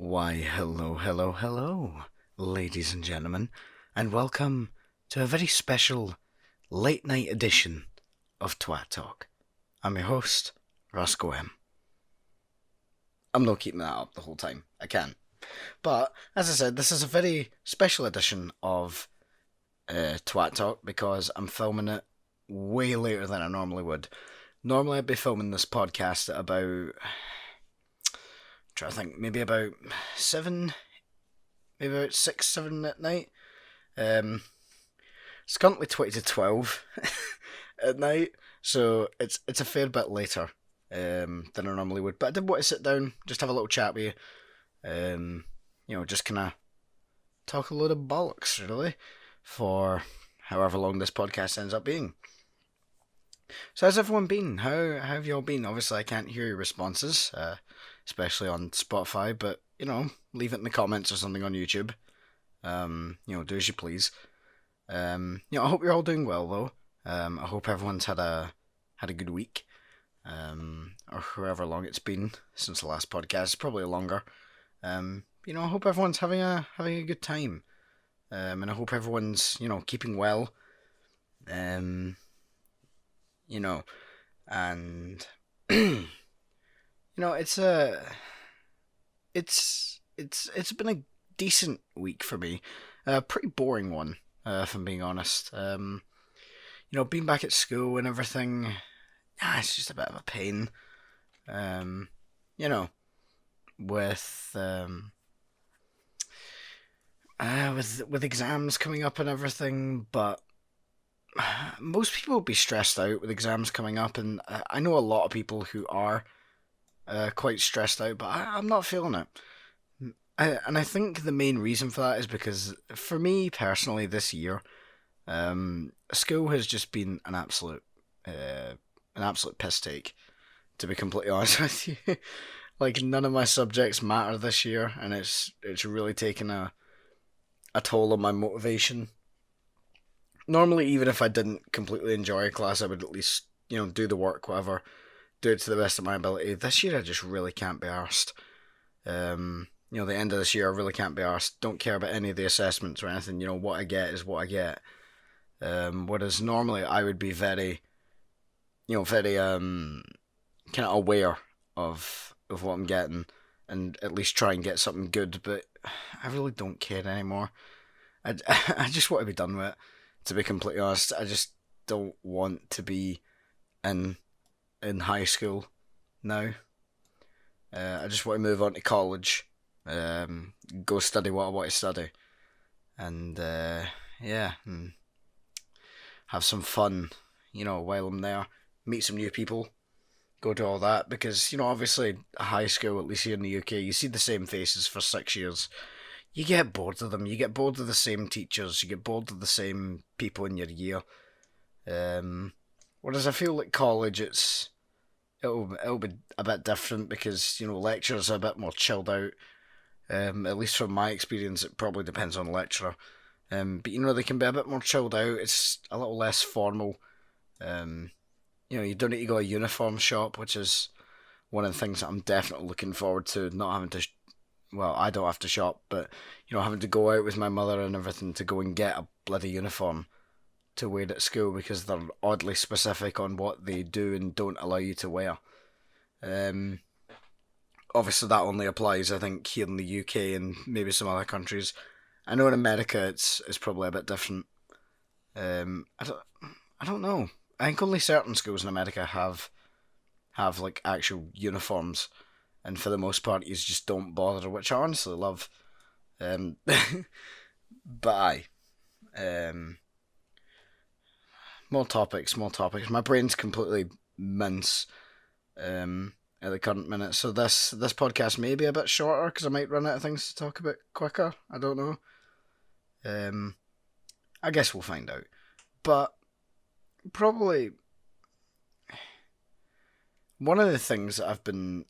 Why, hello, ladies and gentlemen, and welcome to a very special late night edition of Twat Talk. I'm your host, Roscoe M. I'm not keeping that up the whole time, I can't. But, as I said, this is a very special edition of Twat Talk because I'm filming it way later than I normally would. Normally I'd be filming this podcast at about, trying to think, maybe about 7, maybe about 6, 7 at night. It's currently 20 to 12 at night, so it's a fair bit later than I normally would. But I did want to sit down, just have a little chat with you, just kind of talk a load of bollocks, really, for however long this podcast ends up being. So how's everyone been? How have you all been? Obviously, I can't hear your responses, especially on Spotify, but, leave it in the comments or something on YouTube. Do as you please. I hope you're all doing well, though. I hope everyone's had a good week, or however long it's been since the last podcast, probably longer. I hope everyone's having a good time, and I hope everyone's keeping well. And it's been a decent week for me, a pretty boring one, if I'm being honest. Being back at school and everything, it's just a bit of a pain. With with exams coming up and everything, but most people will be stressed out with exams coming up, and I know a lot of people who are quite stressed out, but I'm not feeling it. I think the main reason for that is because, for me personally, this year, school has just been an absolute piss take, to be completely honest with you. Like, none of my subjects matter this year, and it's really taken a toll on my motivation. Normally, even if I didn't completely enjoy a class, I would at least, do the work, whatever, do it to the best of my ability. This year, I just really can't be arsed. The end of this year, I really can't be arsed. Don't care about any of the assessments or anything. What I get is what I get. Whereas normally, I would be very kind of aware of what I'm getting, and at least try and get something good. But I really don't care anymore. I just want to be done with it. To be completely honest, I just don't want to be in high school now. I just want to move on to college, go study what I want to study, and and have some fun, while I'm there. Meet some new people, go to all that, because, obviously, high school, at least here in the UK, you see the same faces for 6 years. You get bored of them. You get bored of the same teachers. You get bored of the same people in your year. Whereas I feel like college, it'll be a bit different because, lectures are a bit more chilled out. At least from my experience, it probably depends on the lecturer. But they can be a bit more chilled out. It's a little less formal. You don't need to go to a uniform shop, which is one of the things that I'm definitely looking forward to. Not having to, I don't have to shop, but having to go out with my mother and everything to go and get a bloody uniform to wear at school, because they're oddly specific on what they do and don't allow you to wear. Obviously, that only applies, I think, here in the UK and maybe some other countries. I know in America it's probably a bit different. I don't know. I think only certain schools in America have like actual uniforms, and for the most part, you just don't bother, which I honestly love. But more topics. My brain's completely mince at the current minute, so this podcast may be a bit shorter because I might run out of things to talk about quicker. I don't know. I guess we'll find out. But probably one of the things that I've been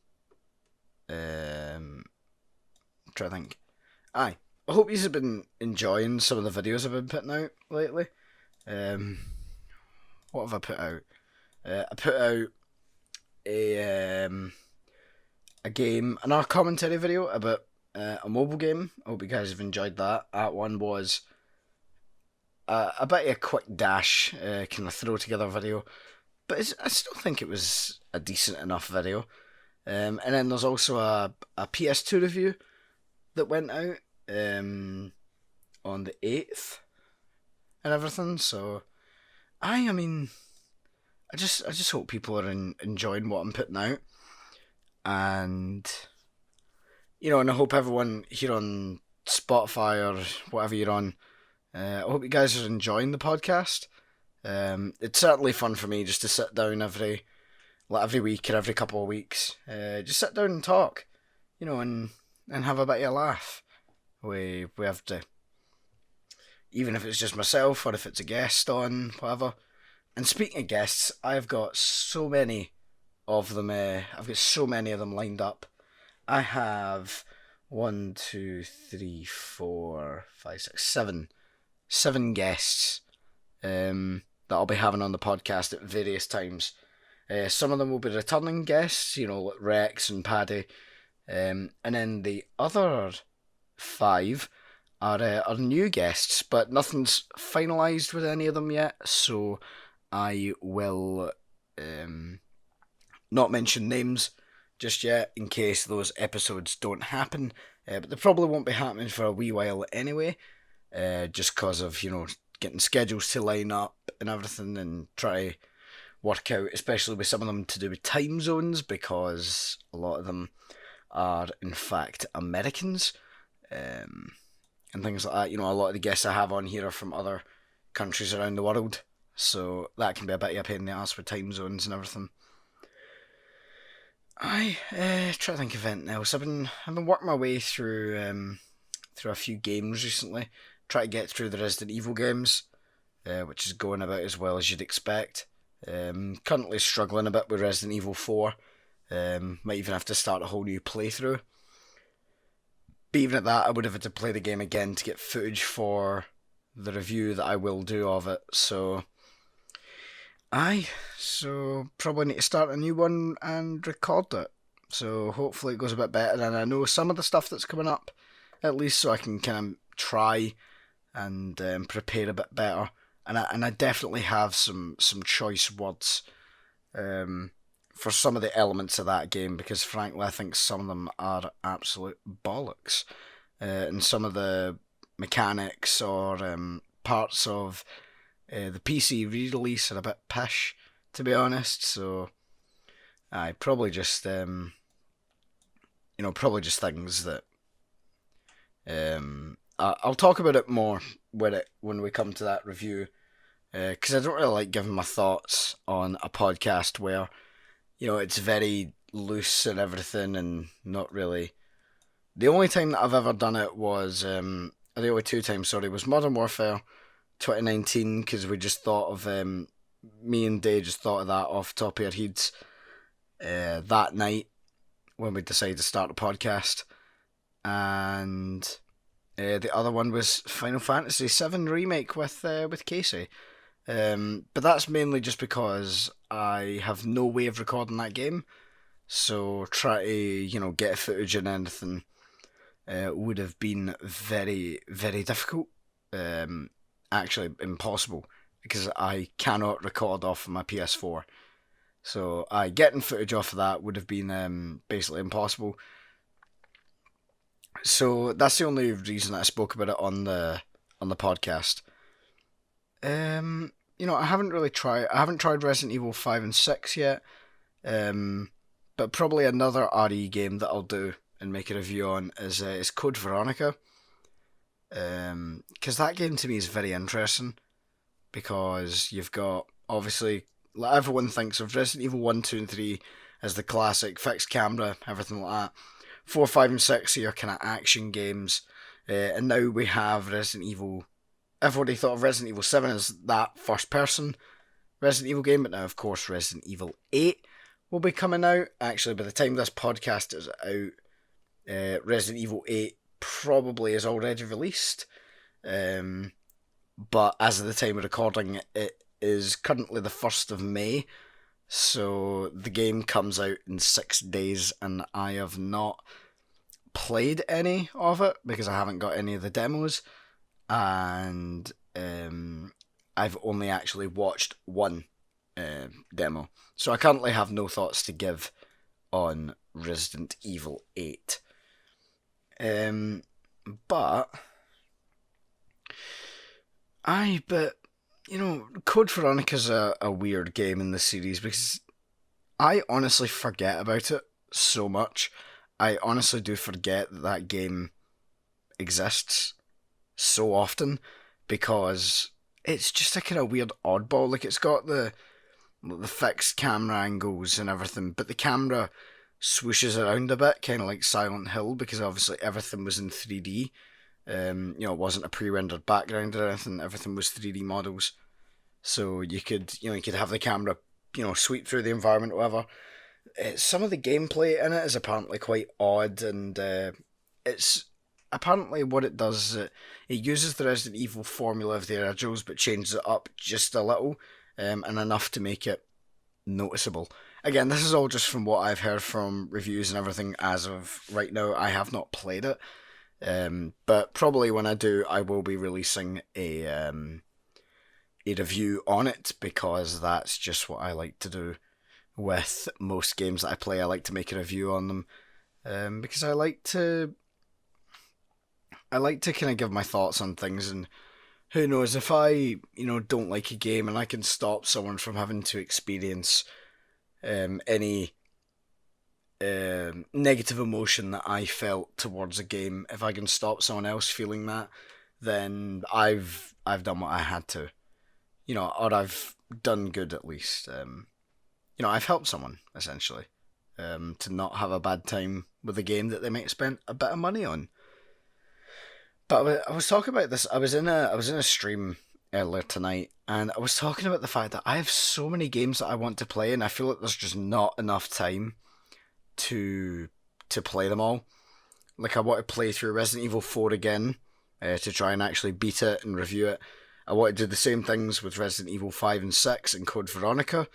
trying to think. I hope you've been enjoying some of the videos I've been putting out lately. What have I put out? I put out a game, another commentary video about a mobile game. I hope you guys have enjoyed that. That one was a bit of a quick dash, kind of throw together video, but I still think it was a decent enough video. And then there's also a PS2 review that went out on the 8th and everything. So I mean, I just hope people are enjoying what I'm putting out, and and I hope everyone here on Spotify or whatever you're on, I hope you guys are enjoying the podcast. It's certainly fun for me just to sit down every week or every couple of weeks, just sit down and talk, and have a bit of a laugh. We have to, even if it's just myself or if it's a guest on, whatever. And speaking of guests, I've got so many of them. I've got so many of them lined up. I have 1, 2, 3, 4, 5, 6, 7 guests that I'll be having on the podcast at various times. Some of them will be returning guests, like Rex and Paddy, and then the other 5 are new guests, but nothing's finalised with any of them yet, so I will not mention names just yet in case those episodes don't happen, but they probably won't be happening for a wee while anyway, just because of, getting schedules to line up and everything, and try to work out, especially with some of them to do with time zones, because a lot of them are in fact Americans, and things like that. A lot of the guests I have on here are from other countries around the world, so that can be a bit of a pain in the ass with time zones and everything. I try to think of anything else. I've been working my way through a few games recently. Try to get through the Resident Evil games, which is going about as well as you'd expect. Currently struggling a bit with Resident Evil 4. Might even have to start a whole new playthrough. But even at that, I would have had to play the game again to get footage for the review that I will do of it. So probably need to start a new one and record it. So hopefully it goes a bit better, and I know some of the stuff that's coming up, at least, so I can kind of try and prepare a bit better. And I definitely have some choice words for some of the elements of that game, because frankly I think some of them are absolute bollocks. And some of the mechanics or parts of the PC re-release are a bit pish, to be honest. So I probably just things that I'll talk about it more when we come to that review, because I don't really like giving my thoughts on a podcast where it's very loose and everything, and not really. The only time that I've ever done it was the only 2 times, sorry, was Modern Warfare 2019, because we just thought of me and Day just thought of that off the top of our heads that night when we decided to start a podcast. And the other one was Final Fantasy VII Remake with Casey. But that's mainly just because I have no way of recording that game, so try to get footage and anything would have been very, very difficult. Actually impossible, because I cannot record off of my PS4. So getting footage off of that would have been basically impossible. So that's the only reason that I spoke about it on the podcast. I haven't tried Resident Evil 5 and 6 yet. But probably another RE game that I'll do and make a review on is Code Veronica. Because that game to me is very interesting, because you've got, obviously, like, everyone thinks of Resident Evil 1, 2 and 3 as the classic fixed camera, everything like that. 4, 5 and 6 are your kind of action games, and now we have Resident Evil. Everybody thought of Resident Evil 7 as that first person Resident Evil game, but now of course Resident Evil 8 will be coming out. Actually, by the time this podcast is out, Resident Evil 8 probably is already released, but as of the time of recording, it is currently the 1st of May, so the game comes out in 6 days, and I have not played any of it because I haven't got any of the demos, and I've only actually watched one demo. So I currently have no thoughts to give on Resident Evil 8. Um, but but Code Veronica's a weird game in the series because I honestly forget about it so much. I honestly do forget that that game exists so often because it's just a kind of weird oddball. Like, it's got the fixed camera angles and everything, but the camera swooshes around a bit, kind of like Silent Hill, because obviously everything was in 3D. It wasn't a pre-rendered background or anything. Everything was 3D models, so you could have the camera, sweep through the environment, or whatever. Some of the gameplay in it is apparently quite odd, and it's apparently what it does is it uses the Resident Evil formula of the originals, but changes it up just a little, and enough to make it noticeable. Again, this is all just from what I've heard from reviews and everything as of right now. I have not played it, but probably when I do, I will be releasing a review on it because that's just what I like to do with most games that I play. I like to make a review on them because I like to kind of give my thoughts on things, and who knows, if I don't like a game and I can stop someone from having to experience any negative emotion that I felt towards a game, if I can stop someone else feeling that, then I've done what I had to, or I've done good at least. I've helped someone essentially to not have a bad time with a game that they might have spent a bit of money on. But I was talking about this. I was in a stream earlier tonight, and I was talking about the fact that I have so many games that I want to play, and I feel like there's just not enough time to play them all. Like, I want to play through Resident Evil 4 again to try and actually beat it and review it. I want to do the same things with Resident Evil 5 and 6 and Code Veronica.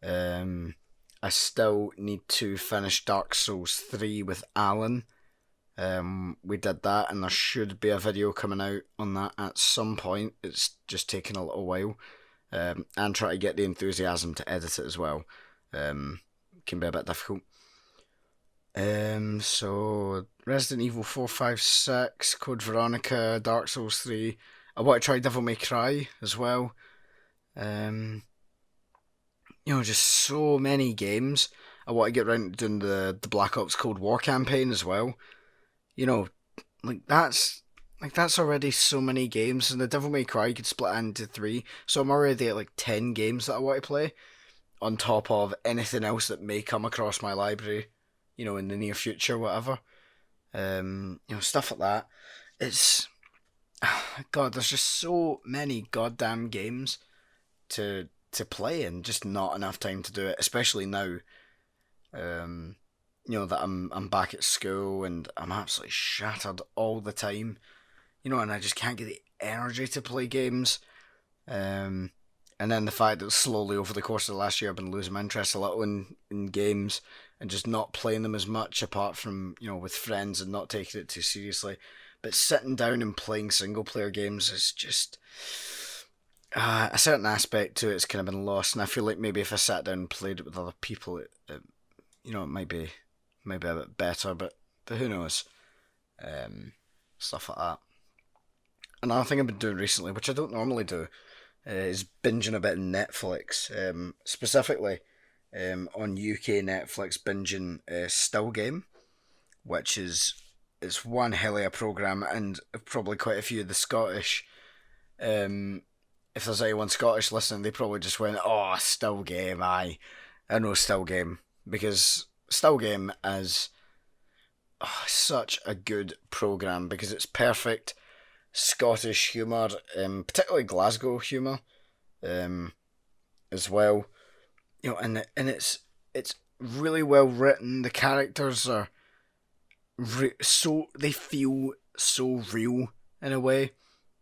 I still need to finish Dark Souls 3 with Alan. We did that, and there should be a video coming out on that at some point. It's just taking a little while, and try to get the enthusiasm to edit it as well. Can be a bit difficult. So Resident Evil 4, 5, 6, Code Veronica, Dark Souls 3. I want to try Devil May Cry as well. Just so many games. I want to get around to doing the Black Ops Cold War campaign as well. You know, that's already so many games, and the Devil May Cry could split into 3. So I'm already at 10 games that I want to play, on top of anything else that may come across my library, in the near future, whatever. Stuff like that. It's God, there's just so many goddamn games to play, and just not enough time to do it, especially now. That I'm back at school and I'm absolutely shattered all the time. And I just can't get the energy to play games. And then the fact that slowly over the course of the last year I've been losing my interest a little in games and just not playing them as much, apart from, with friends, and not taking it too seriously. But sitting down and playing single player games is just a certain aspect to it's kind of been lost, and I feel like maybe if I sat down and played it with other people, it might be a bit better, but who knows? Stuff like that. Another thing I've been doing recently, which I don't normally do, is binging a bit in Netflix, specifically on UK Netflix, binging Still Game, which it's one hell of a programme, and probably quite a few of the Scottish, if there's anyone Scottish listening, they probably just went, "Oh, Still Game, aye, I know Still Game," because Still Game is such a good programme, because it's perfect Scottish humour, particularly Glasgow humour, as well. And it's really well written. The characters are they feel so real in a way.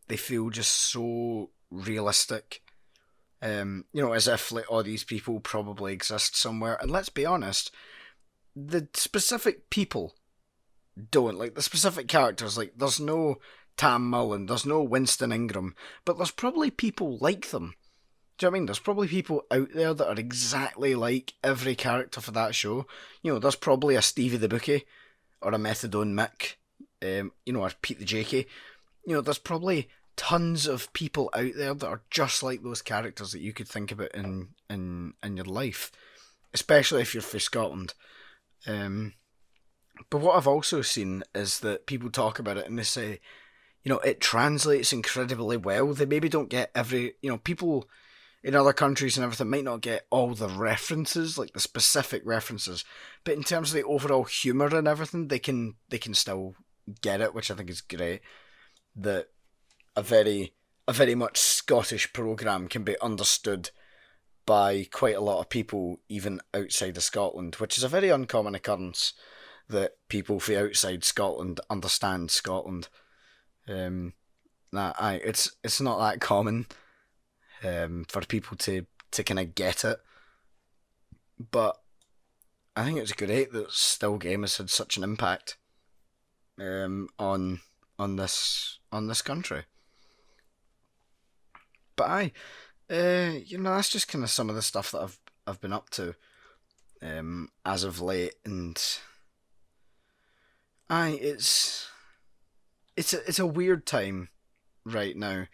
They feel just so realistic. As if all these people probably exist somewhere. And let's be honest, the specific people don't. Like, the specific characters, like, there's no Tam Mullen, there's no Winston Ingram, but there's probably people like them. Do you know what I mean? There's probably people out there that are exactly like every character for that show. There's probably a Stevie the Bookie, or a Methadone Mick, or Pete the Jakey. There's probably tons of people out there that are just like those characters that you could think about in your life, especially if you're from Scotland. But what I've also seen is that people talk about it and they say, it translates incredibly well. They maybe don't get people in other countries and everything might not get all the references, like the specific references, but in terms of the overall humour and everything, they can still get it, which I think is great. That a very much Scottish programme can be understood by quite a lot of people, even outside of Scotland, which is a very uncommon occurrence, that people from outside Scotland understand Scotland. It's not that common for people to kind of get it, but I think it's great that Still Game has had such an impact on this country. But that's just kind of some of the stuff that I've been up to as of late, and it's a weird time right now,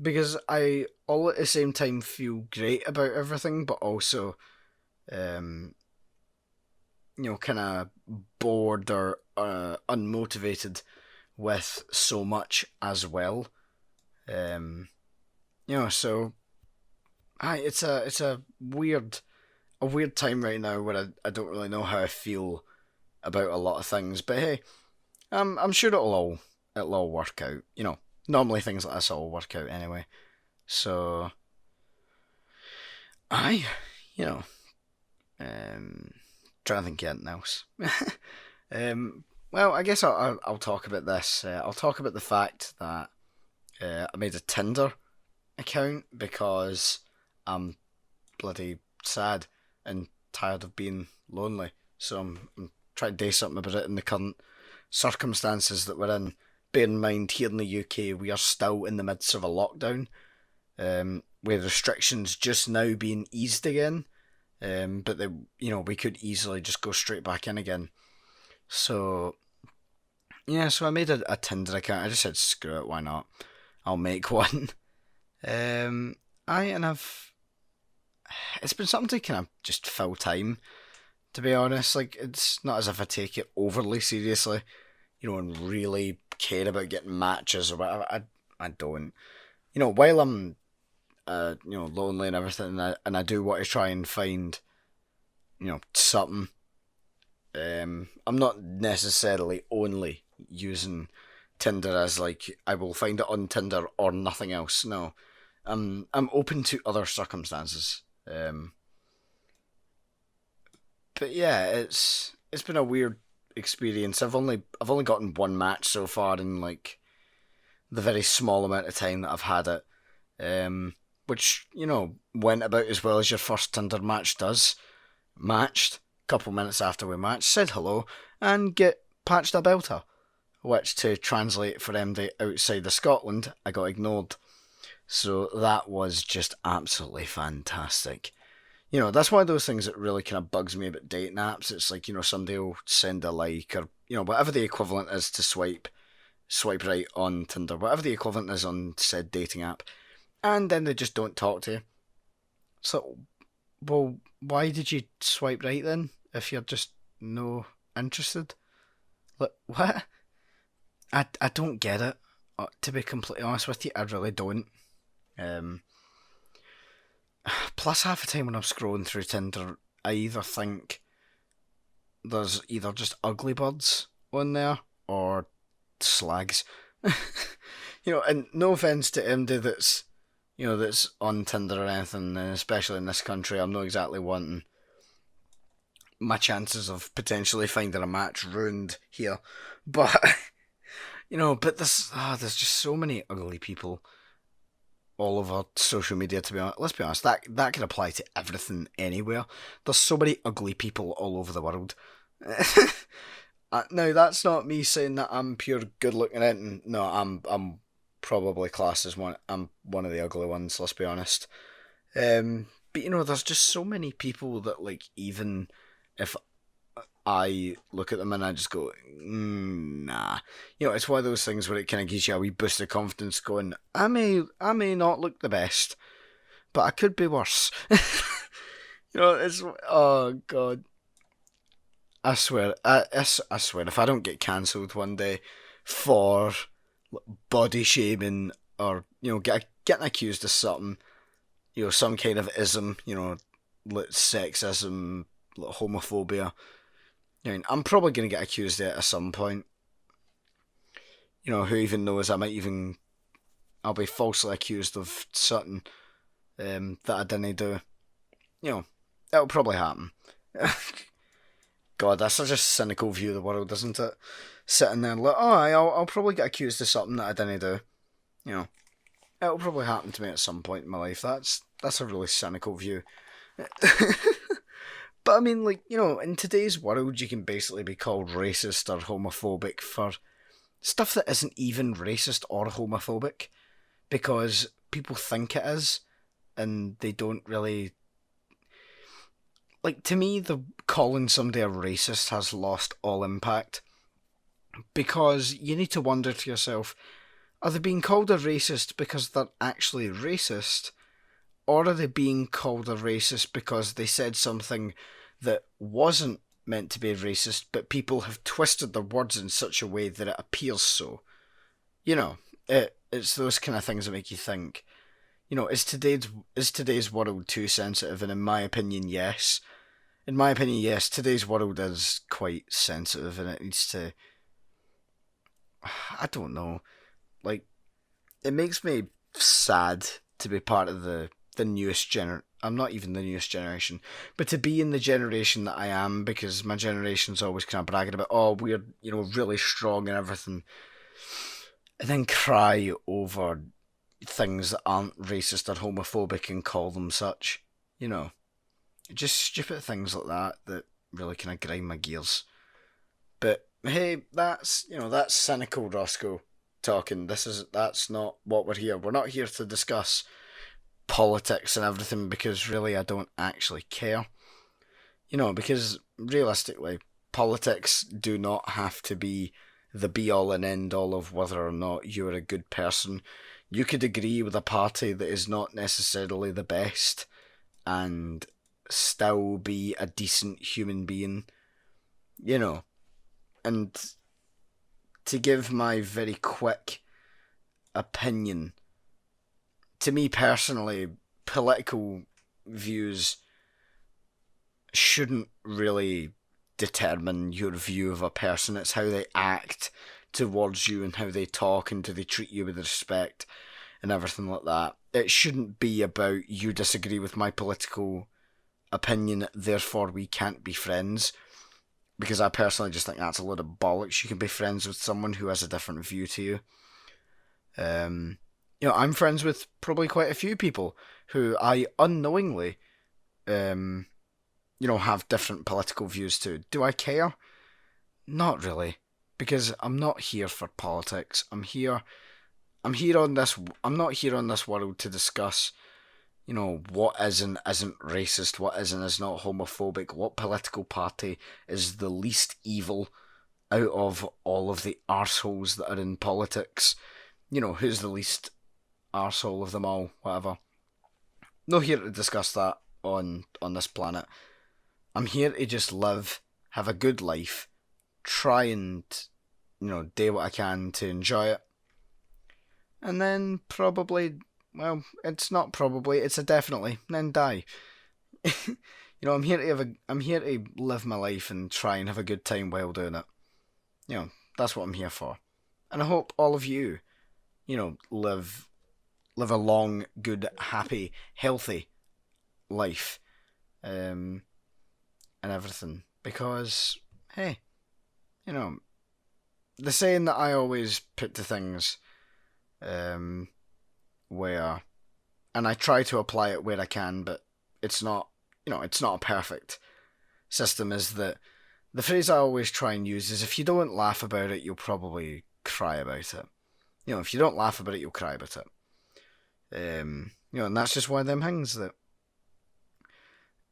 because I all at the same time feel great about everything, but also kind of bored or unmotivated with so much as well. So it's a weird time right now where I don't really know how I feel about a lot of things. But hey, I'm sure it'll all work out. Normally things like this all work out anyway. So I, trying to think of anything else. Well, I guess I'll talk about this. I'll talk about the fact that I made a Tinder account because I'm bloody sad and tired of being lonely. So I'm trying to do something about it in the current circumstances that we're in. Bear in mind, here in the UK, we are still in the midst of a lockdown, with restrictions just now being eased again. But we could easily just go straight back in again. So I made a Tinder account. I just said, screw it, why not? I'll make one. And it's been something to kind of just fill time, to be honest. Like, it's not as if I take it overly seriously, and really care about getting matches or whatever. I don't. While I'm lonely and everything, and I do want to try and find something. I'm not necessarily only using Tinder as like I will find it on Tinder or nothing else. No, I'm open to other circumstances. But yeah, it's been a weird experience. I've only gotten one match so far in like the very small amount of time that I've had it, which went about as well as your first Tinder match does. Matched, couple minutes after we matched, said hello and get patched a belter, which to translate for MD outside of Scotland, I got ignored. So that was just absolutely fantastic. That's one of those things that really kind of bugs me about dating apps. It's like, somebody will send a like or, whatever the equivalent is to swipe right on Tinder, whatever the equivalent is on said dating app, and then they just don't talk to you. So, well, why did you swipe right then if you're just no interested? Like, what? I don't get it. To be completely honest with you, I really don't. Plus, half the time when I'm scrolling through Tinder, I either think there's either just ugly birds on there or slags. And no offense to anybody that's on Tinder or anything, and especially in this country, I'm not exactly wanting my chances of potentially finding a match ruined here. But but there's just so many ugly people all over social media, to be honest. Let's be honest, that can apply to everything anywhere. There's so many ugly people all over the world. Now that's not me saying that I'm pure good looking. And no, I'm probably classed as one. I'm one of the ugly ones. Let's be honest. But there's just so many people that like even if I look at them and I just go, nah. It's one of those things where it kind of gives you a wee boost of confidence, going, I may not look the best, but I could be worse. It's oh god. I swear, I swear, if I don't get cancelled one day for body shaming or getting accused of something, some kind of ism, like sexism, like homophobia, I'm probably going to get accused of it at some point. Who even knows? I'll be falsely accused of something that I didn't do. It'll probably happen. God, that's such a cynical view of the world, isn't it? Sitting there like, oh, I'll probably get accused of something that I didn't do. It'll probably happen to me at some point in my life. That's a really cynical view. But I mean, like, in today's world, you can basically be called racist or homophobic for stuff that isn't even racist or homophobic, because people think it is, and they don't really. Like, to me, the calling somebody a racist has lost all impact, because you need to wonder to yourself, are they being called a racist because they're actually racist, or are they being called a racist because they said something that wasn't meant to be racist, but people have twisted their words in such a way that it appears so? It's those kind of things that make you think. Is today's world too sensitive? And in my opinion, yes. In my opinion, yes. Today's world is quite sensitive, and it needs to. I don't know. Like, it makes me sad to be part of the newest I'm not even the newest generation, but to be in the generation that I am, because my generation's always kind of bragging about, oh, we're really strong and everything, and then cry over things that aren't racist or homophobic and call them such. Just stupid things like that really kind of grind my gears. But hey, that's cynical Roscoe talking. That's not what we're here. We're not here to discuss politics and everything, because really I don't actually care. Because realistically, politics do not have to be the be all and end all of whether or not you're a good person. You could agree with a party that is not necessarily the best and still be a decent human being. And to give my very quick opinion, to me personally, political views shouldn't really determine your view of a person. It's how they act towards you and how they talk and do they treat you with respect and everything like that. It shouldn't be about you disagree with my political opinion, therefore we can't be friends. Because I personally just think that's a load of bollocks. You can be friends with someone who has a different view to you. I'm friends with probably quite a few people who I unknowingly, have different political views to. Do I care? Not really, because I'm not here for politics. I'm here on this. I'm not here on this world to discuss, what is and isn't racist, what is and is not homophobic, what political party is the least evil out of all of the arseholes that are in politics. Who's the least arsehole of them all, whatever. Not here to discuss that on this planet. I'm here to just live, have a good life, try and, do what I can to enjoy it. And then probably, well, it's not probably, it's a definitely, then die. I'm here to live my life and try and have a good time while doing it. That's what I'm here for. And I hope all of you, live a long, good, happy, healthy life, and everything. Because, hey, the saying that I always put to things, where, and I try to apply it where I can, but it's not, it's not a perfect system, is that the phrase I always try and use is, if you don't laugh about it, you'll probably cry about it. If you don't laugh about it, you'll cry about it. And that's just one of them things that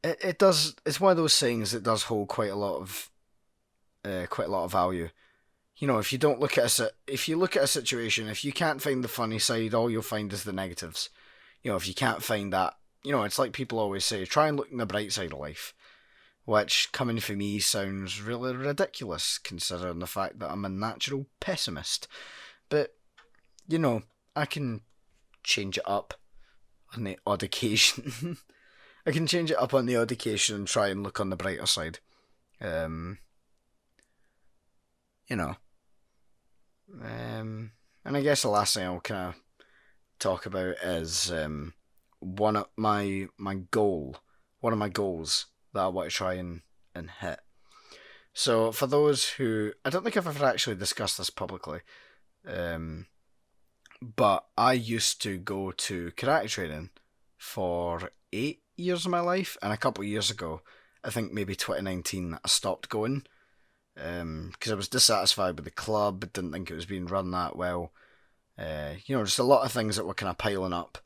it does. It's one of those sayings that does hold quite a lot of value. If you don't look at if you look at a situation, if you can't find the funny side, all you'll find is the negatives. If you can't find that, it's like people always say, try and look on the bright side of life. Which, coming from me, sounds really ridiculous, considering the fact that I'm a natural pessimist. But, I can change it up on the odd occasion. I can change it up on the odd occasion and try and look on the brighter side. And I guess the last thing I'll kind of talk about is one of my goals that I want to try and hit. So for those who, I don't think I've ever actually discussed this publicly, but I used to go to karate training for 8 years of my life, and a couple of years ago, I think maybe 2019, I stopped going because I was dissatisfied with the club, didn't think it was being run that well. Just a lot of things that were kind of piling up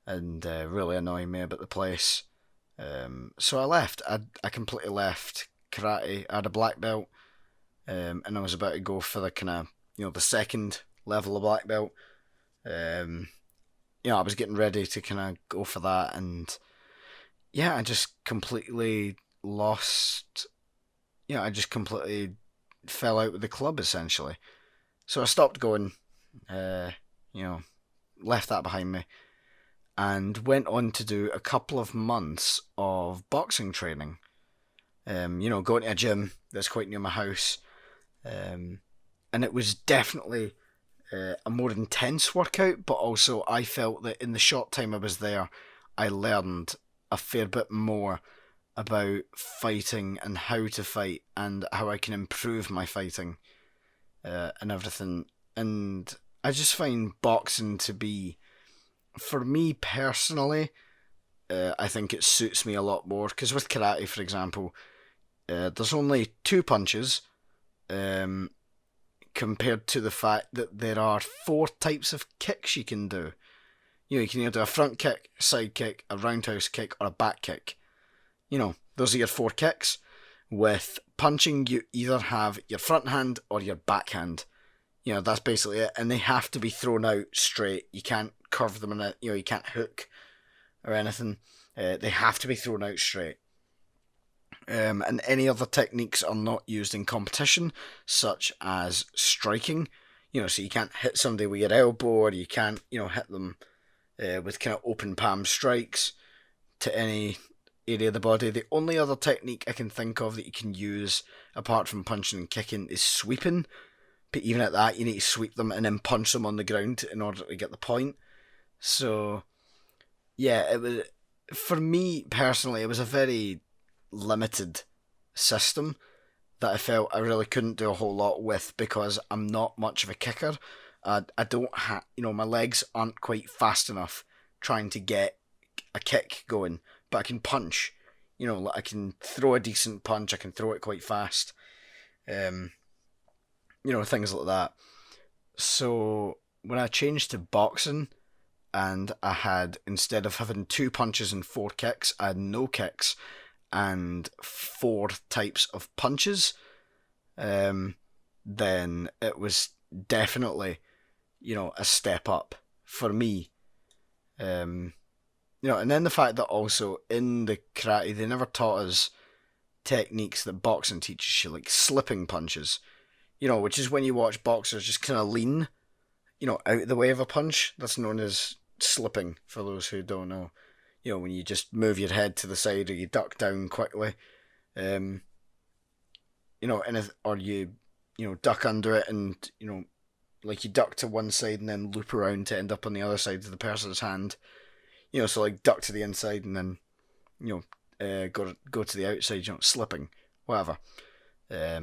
and really annoying me about the place. So I left. I completely left karate. I had a black belt, and I was about to go for the kind of the second level of black belt. I was getting ready to kind of go for that, and I just completely lost. I just completely fell out with the club essentially. So I stopped going. Left that behind me, and went on to do a couple of months of boxing training. Going to a gym that's quite near my house, and it was definitely a more intense workout, but also I felt that in the short time I was there, I learned a fair bit more about fighting and how to fight and how I can improve my fighting and everything. And I just find boxing to be, for me personally, I think it suits me a lot more, because with karate, for example, there's only 2 punches compared to the fact that there are 4 types of kicks you can do. You can either do a front kick, a side kick, a roundhouse kick, or a back kick. Those are your 4 kicks. With punching, you either have your front hand or your back hand. That's basically it. And they have to be thrown out straight. You can't curve them in it. You can't hook or anything. They have to be thrown out straight. And any other techniques are not used in competition, such as striking. So you can't hit somebody with your elbow, or you can't, hit them with kind of open palm strikes to any area of the body. The only other technique I can think of that you can use apart from punching and kicking is sweeping. But even at that, you need to sweep them and then punch them on the ground in order to get the point. So, it was, for me personally, it was a very limited system that I felt I really couldn't do a whole lot with, because I'm not much of a kicker. I don't have, my legs aren't quite fast enough trying to get a kick going, but I can punch. I can throw a decent punch. I can throw it quite fast. Things like that. So when I changed to boxing, and I had, instead of having 2 punches and 4 kicks, I had no kicks and 4 types of punches, then it was definitely, a step up for me. And then the fact that also in the karate, they never taught us techniques that boxing teaches you, like slipping punches, which is when you watch boxers just kind of lean, out of the way of a punch. That's known as slipping, for those who don't know. When you just move your head to the side, or you duck down quickly, or you, duck under it, and, like you duck to one side and then loop around to end up on the other side of the person's hand. So like duck to the inside and then, go to the outside, slipping, whatever. But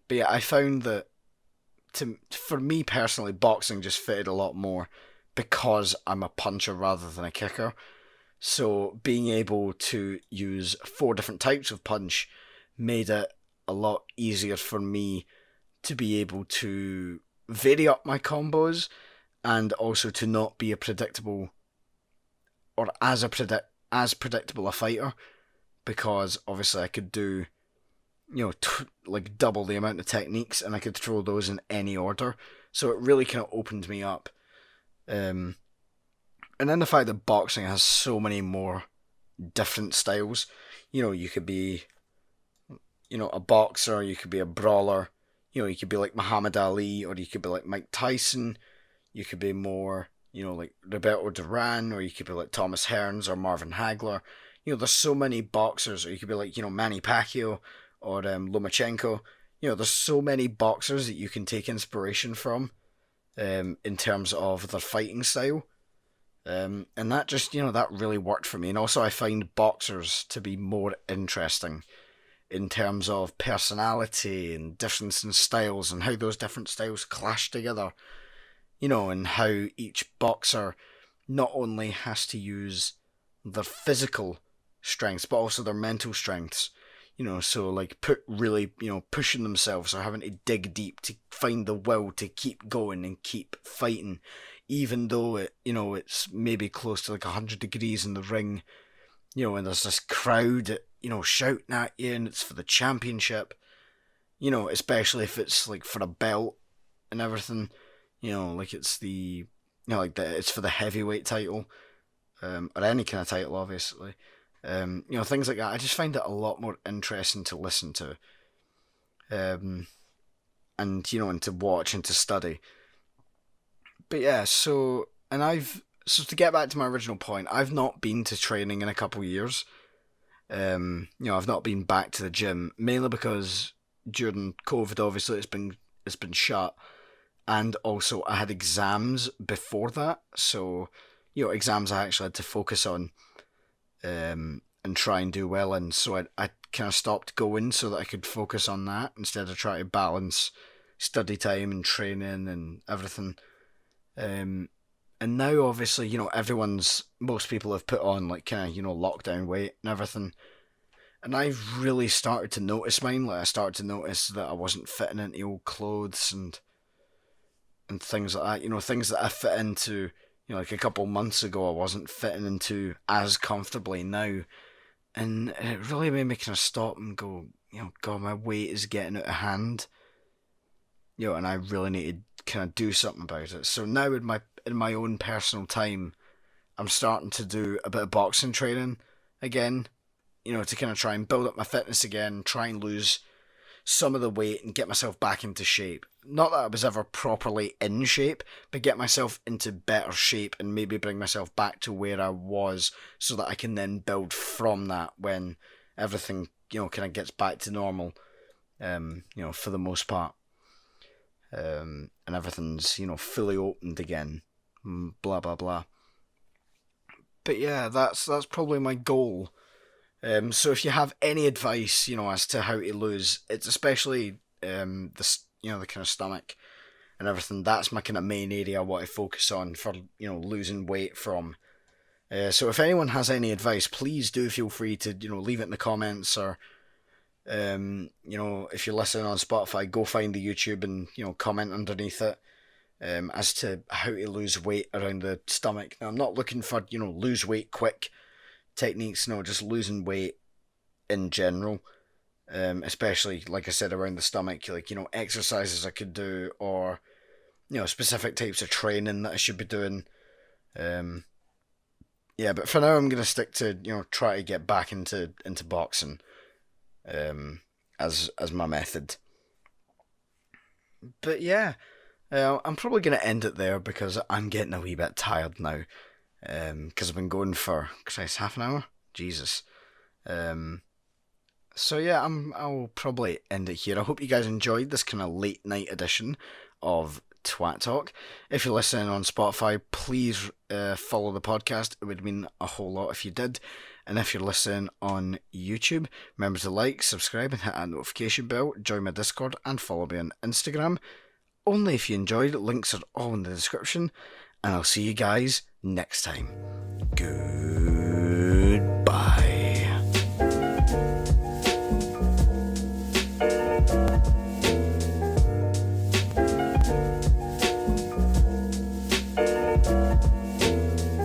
yeah, I found that for me personally, boxing just fitted a lot more, because I'm a puncher rather than a kicker. So being able to use 4 different types of punch made it a lot easier for me to be able to vary up my combos and also to not be a predictable or as predictable a fighter, because obviously I could do like double the amount of techniques and I could throw those in any order. So it really kind of opened me up. And then the fact that boxing has so many more different styles. You could be, a boxer, you could be a brawler, you could be like Muhammad Ali, or you could be like Mike Tyson, you could be more, like Roberto Duran, or you could be like Thomas Hearns or Marvin Hagler. There's so many boxers, or you could be like, Manny Pacquiao or Lomachenko. There's so many boxers that you can take inspiration from in terms of their fighting style. And that just, that really worked for me. And also I find boxers to be more interesting in terms of personality and difference in styles and how those different styles clash together. And how each boxer not only has to use their physical strengths, but also their mental strengths. So like pushing themselves or having to dig deep to find the will to keep going and keep fighting, even though it's maybe close to like 100 degrees in the ring, and there's this crowd, shouting at you, and it's for the championship, especially if it's like for a belt and everything, like it's it's for the heavyweight title, or any kind of title, obviously. Things like that. I just find it a lot more interesting to listen to, and to watch and to study. But yeah, so to get back to my original point, I've not been to training in a couple of years. I've not been back to the gym, mainly because during COVID, obviously it's been shut, and also I had exams before that, so exams I actually had to focus on. And try and do well in, so I kind of stopped going so that I could focus on that instead of trying to balance study time and training and everything. And now obviously, most people have put on like kind of, lockdown weight and everything. And I've really started to notice mine. Like I started to notice that I wasn't fitting into old clothes and things like that. Things that I fit into, like a couple months ago, I wasn't fitting into as comfortably now. And it really made me kind of stop and go, God, my weight is getting out of hand. And I really need to kind of do something about it. So now in my own personal time, I'm starting to do a bit of boxing training again, to kind of try and build up my fitness again, try and lose some of the weight and get myself back into shape. Not that I was ever properly in shape, but get myself into better shape and maybe bring myself back to where I was, so that I can then build from that when everything, kind of gets back to normal, for the most part. And everything's, fully opened again, blah, blah, blah. But yeah, that's probably my goal. So if you have any advice, as to how to lose, it's especially the kind of stomach and everything. That's my kind of main area I want to focus on for losing weight from. So if anyone has any advice, please do feel free to leave it in the comments, or if you're listening on Spotify, go find the YouTube and comment underneath it as to how to lose weight around the stomach. Now I'm not looking for lose weight quick techniques, no, just losing weight in general, especially like I said around the stomach, like exercises I could do, or specific types of training that I should be doing. But for now I'm gonna stick to try to get back into boxing as my method. But yeah, I'm probably gonna end it there because I'm getting a wee bit tired now. Because I've been going for half an hour. Jesus. So yeah, I'll probably end it here. I hope you guys enjoyed this kind of late night edition of Twat Talk. If you're listening on Spotify, please follow the podcast. It would mean a whole lot if you did. And if you're listening on YouTube, remember to like, subscribe, and hit that notification bell. Join my Discord and follow me on Instagram. Only if you enjoyed. Links are all in the description. And I'll see you guys next time. Good.